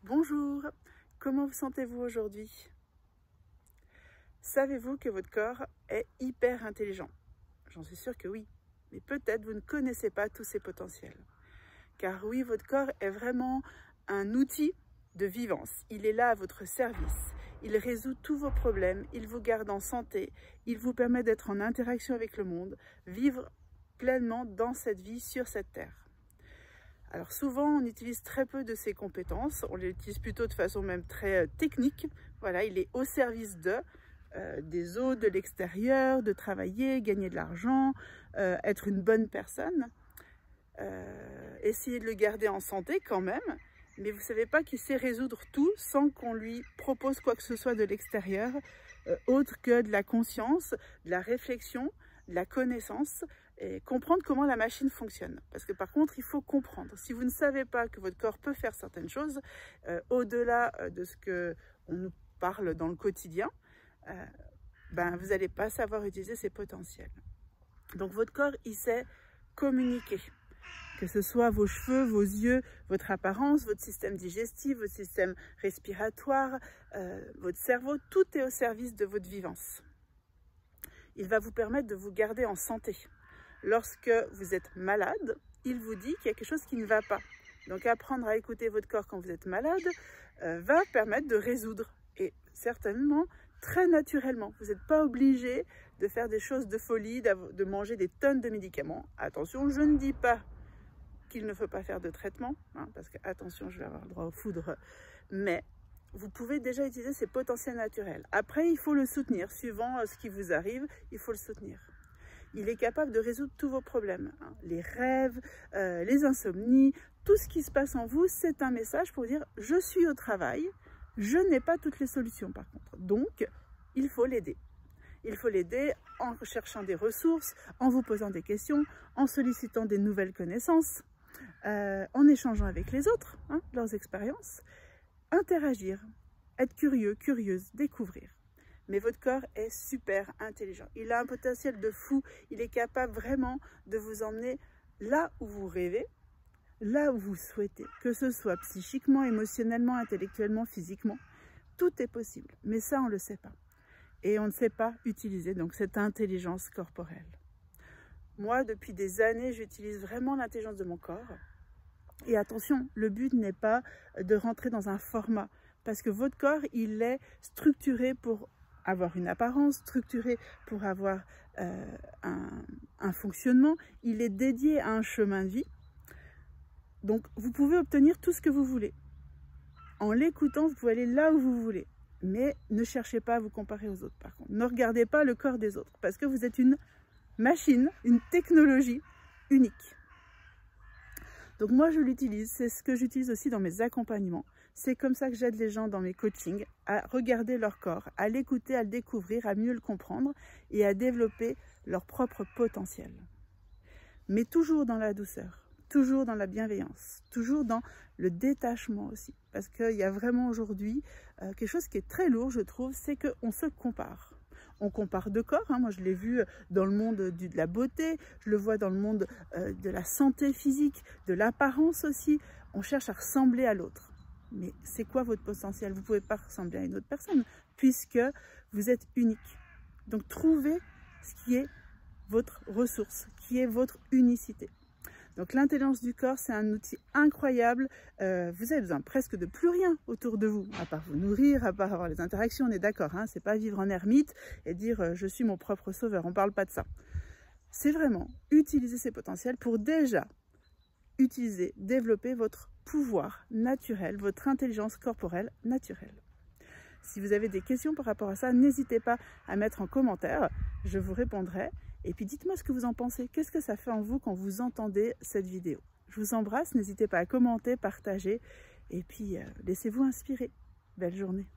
Bonjour, comment vous sentez-vous aujourd'hui? Savez-vous que votre corps est hyper intelligent? J'en suis sûre que oui, mais peut-être vous ne connaissez pas tous ses potentiels. Car oui, votre corps est vraiment un outil de vivance. Il est là à votre service. Il résout tous vos problèmes, il vous garde en santé, il vous permet d'être en interaction avec le monde, vivre pleinement dans cette vie sur cette terre. Alors souvent, on utilise très peu de ses compétences, on les utilise plutôt de façon même très technique. Voilà, il est au service des autres, de l'extérieur, de travailler, gagner de l'argent, être une bonne personne. Essayez de le garder en santé quand même, mais vous ne savez pas qu'il sait résoudre tout sans qu'on lui propose quoi que ce soit de l'extérieur, autre que de la conscience, de la réflexion, de la connaissance, et comprendre comment la machine fonctionne. Parce que par contre, il faut comprendre. Si vous ne savez pas que votre corps peut faire certaines choses, au-delà de ce qu'on nous parle dans le quotidien, vous n'allez pas savoir utiliser ses potentiels. Donc votre corps, il sait communiquer. Que ce soit vos cheveux, vos yeux, votre apparence, votre système digestif, votre système respiratoire, votre cerveau, tout est au service de votre vivance. Il va vous permettre de vous garder en santé. Lorsque vous êtes malade, il vous dit qu'il y a quelque chose qui ne va pas. Donc apprendre à écouter votre corps quand vous êtes malade va permettre de résoudre. Et certainement, très naturellement. Vous n'êtes pas obligé de faire des choses de folie, de manger des tonnes de médicaments. Attention, je ne dis pas qu'il ne faut pas faire de traitement, parce que, attention, je vais avoir le droit aux foudres, mais vous pouvez déjà utiliser ces potentiels naturels. Après, il faut le soutenir. Suivant ce qui vous arrive, il faut le soutenir. Il est capable de résoudre tous vos problèmes. Les rêves, les insomnies, tout ce qui se passe en vous, c'est un message pour dire « je suis au travail, je n'ai pas toutes les solutions par contre ». Donc, il faut l'aider. Il faut l'aider en cherchant des ressources, en vous posant des questions, en sollicitant des nouvelles connaissances, en échangeant avec les autres, leurs expériences, interagir, être curieux, curieuse, découvrir. Mais votre corps est super intelligent. Il a un potentiel de fou. Il est capable vraiment de vous emmener là où vous rêvez, là où vous souhaitez, que ce soit psychiquement, émotionnellement, intellectuellement, physiquement. Tout est possible. Mais ça, on ne le sait pas. Et on ne sait pas utiliser donc cette intelligence corporelle. Moi, depuis des années, j'utilise vraiment l'intelligence de mon corps. Et attention, le but n'est pas de rentrer dans un format. Parce que votre corps, il est structuré pour avoir une apparence, structuré pour avoir un fonctionnement. Il est dédié à un chemin de vie. Donc, vous pouvez obtenir tout ce que vous voulez. En l'écoutant, vous pouvez aller là où vous voulez. Mais ne cherchez pas à vous comparer aux autres, par contre. Ne regardez pas le corps des autres, parce que vous êtes une machine, une technologie unique. Donc moi, je l'utilise. C'est ce que j'utilise aussi dans mes accompagnements. C'est comme ça que j'aide les gens dans mes coachings à regarder leur corps, à l'écouter, à le découvrir, à mieux le comprendre et à développer leur propre potentiel. Mais toujours dans la douceur, toujours dans la bienveillance, toujours dans le détachement aussi. Parce qu'il y a vraiment aujourd'hui quelque chose qui est très lourd, je trouve, c'est qu'on se compare. On compare de corps, moi je l'ai vu dans le monde de la beauté, je le vois dans le monde de la santé physique, de l'apparence aussi. On cherche à ressembler à l'autre. Mais c'est quoi votre potentiel? Vous ne pouvez pas ressembler à une autre personne puisque vous êtes unique. Donc trouvez ce qui est votre ressource, qui est votre unicité. Donc l'intelligence du corps, c'est un outil incroyable. Vous avez besoin presque de plus rien autour de vous, à part vous nourrir, à part avoir les interactions, on est d'accord, c'est pas vivre en ermite et dire je suis mon propre sauveur, on ne parle pas de ça. C'est vraiment utiliser ses potentiels pour déjà utiliser, développer votre pouvoir naturel, votre intelligence corporelle naturelle. Si vous avez des questions par rapport à ça, n'hésitez pas à mettre en commentaire, je vous répondrai. Et puis dites-moi ce que vous en pensez, qu'est-ce que ça fait en vous quand vous entendez cette vidéo? Je vous embrasse, n'hésitez pas à commenter, partager et puis laissez-vous inspirer. Belle journée.